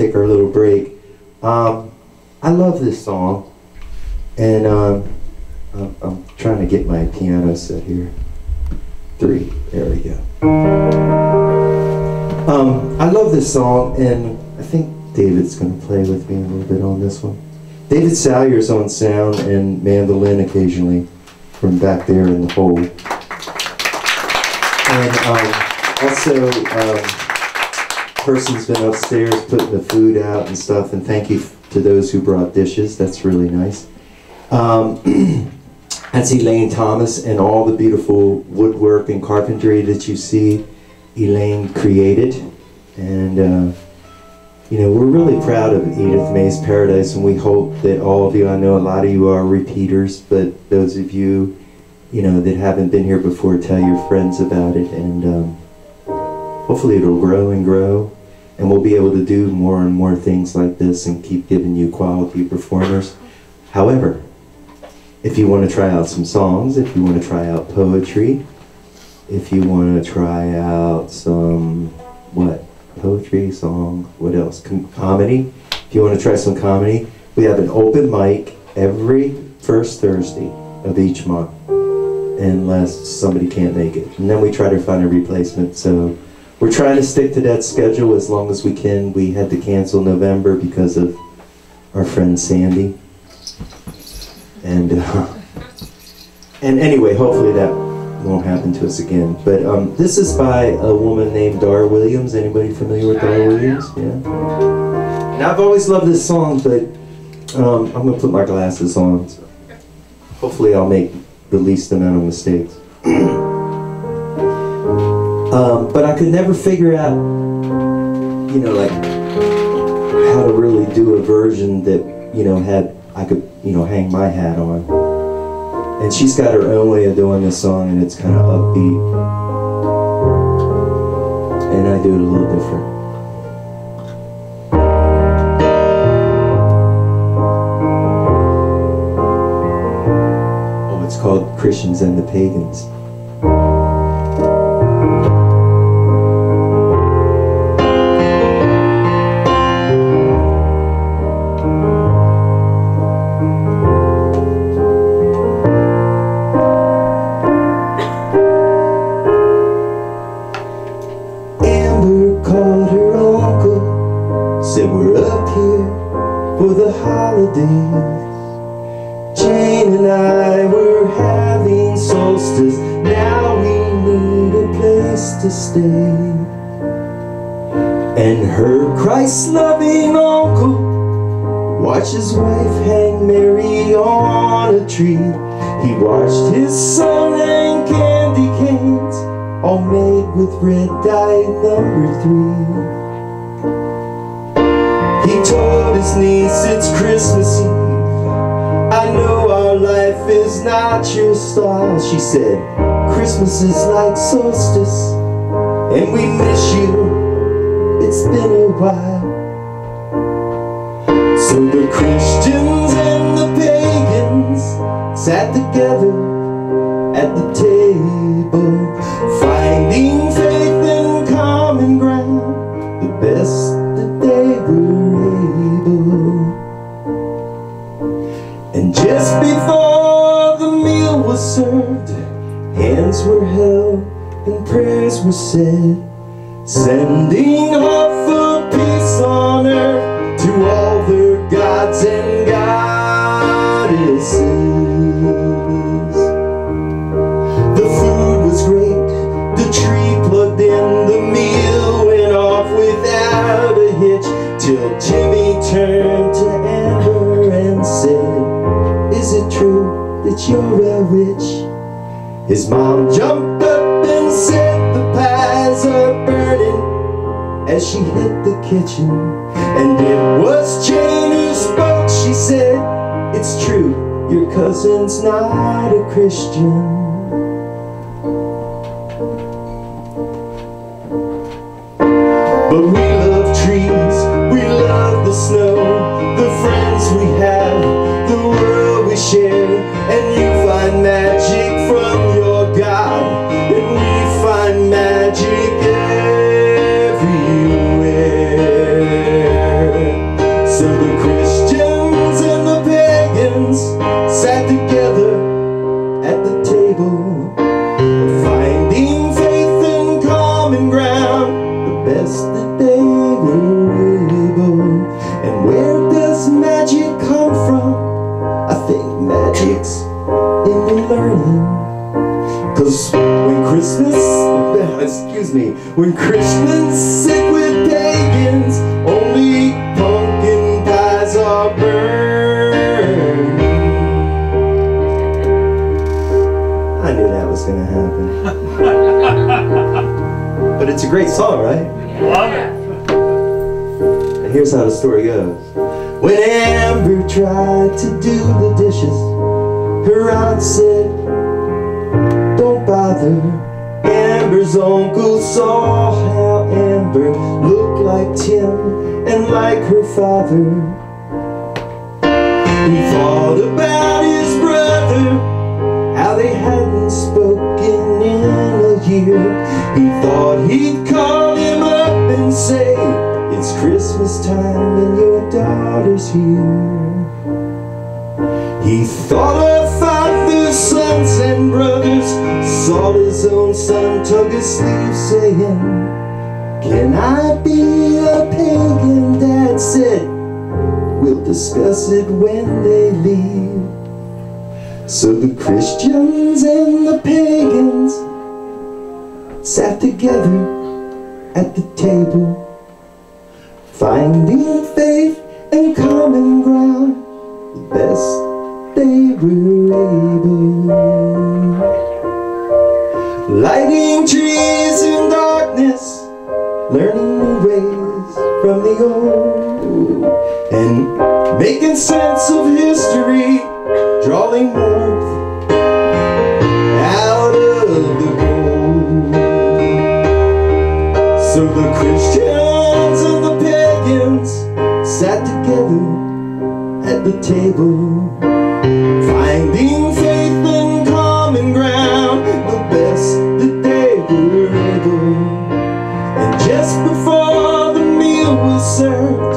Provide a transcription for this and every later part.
take our little break. I love this song, and I'm trying to get my piano set here. 3, there we go. I love this song, and I think David's going to play with me a little bit on this one. David Salyer's on sound and mandolin occasionally from back there in the hole. And also, person's been upstairs putting the food out and stuff, and thank you to those who brought dishes. That's really nice. That's Elaine Thomas, and all the beautiful woodwork and carpentry that you see Elaine created. And you know, we're really proud of Edith May's Paradise, and we hope that all of you, I know a lot of you are repeaters, but those of you, you know, that haven't been here before, tell your friends about it, and hopefully it'll grow and grow, and we'll be able to do more and more things like this and keep giving you quality performers. However, if you want to try out some songs, if you want to try out poetry, if you want to try out some, what? Poetry, song, what else? Comedy. If you want to try some comedy, we have an open mic every first Thursday of each month, unless somebody can't make it. And then we try to find a replacement. So we're trying to stick to that schedule as long as we can. We had to cancel November because of our friend Sandy. And anyway, hopefully that won't happen to us again. But this is by a woman named Dara Williams. Anybody familiar with Dara Williams? Yeah. And I've always loved this song, but I'm going to put my glasses on. So hopefully I'll make the least amount of mistakes. But I could never figure out, you know, like how to really do a version that, you know, I could, you know, hang my hat on. And she's got her own way of doing this song, and it's kind of upbeat. And I do it a little different. Oh, it's called Christians and the Pagans. For the holidays, Jane and I were having solstice. Now we need a place to stay. And her Christ-loving uncle watched his wife hang Mary on a tree. He watched his son hang candy canes, all made with red dye number 3. He told his niece it's Christmas Eve. I know our life is not your style. She said, Christmas is like solstice, and we miss you. It's been a while. So the Christians and the pagans sat together at the table, finding faith and common ground, the best that they were. And just before the meal was served, hands were held and prayers were said, sending hope for peace on earth to all their gods and goddesses. The food was great, the tree plugged in, the meal went off without a hitch, till Jimmy turned to Amber and said, is it true that you're a witch? His mom jumped up and said, the pies are burning, as she hit the kitchen. And it was Jane who spoke. She said, it's true, your cousin's not a Christian. But we love trees, we love the snow, the friends we have, the world we share. And you find magic from your God, and we find magic everywhere. excuse me, when Christians sit with pagans, only pumpkin pies are burned. I knew that was gonna happen. But it's a great song, right? Love it. And here's how the story goes. When Amber tried to do the dishes, her aunt said, don't bother. Amber's uncle saw how Amber looked like Tim and like her father. He thought about his brother, how they hadn't spoken in a year. He thought he'd call him up and say, it's Christmas time and your daughter's here. He thought of father's sons and brothers, saw his own son tug his sleeve saying, can I be a pagan? Dad said, we'll discuss it when they leave. So the Christians and the pagans sat together at the table, finding faith and common ground the best they were able. Lighting trees in darkness, learning new ways from the old, and making sense of history, drawing warmth out of the cold. So the Christians and the pagans sat together at the table, finding faith and common ground, the best that they were able. And just before the meal was served,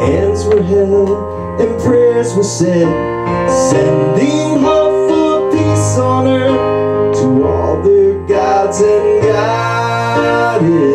hands were held and prayers were said, sending hope for peace on earth to all their gods and goddesses.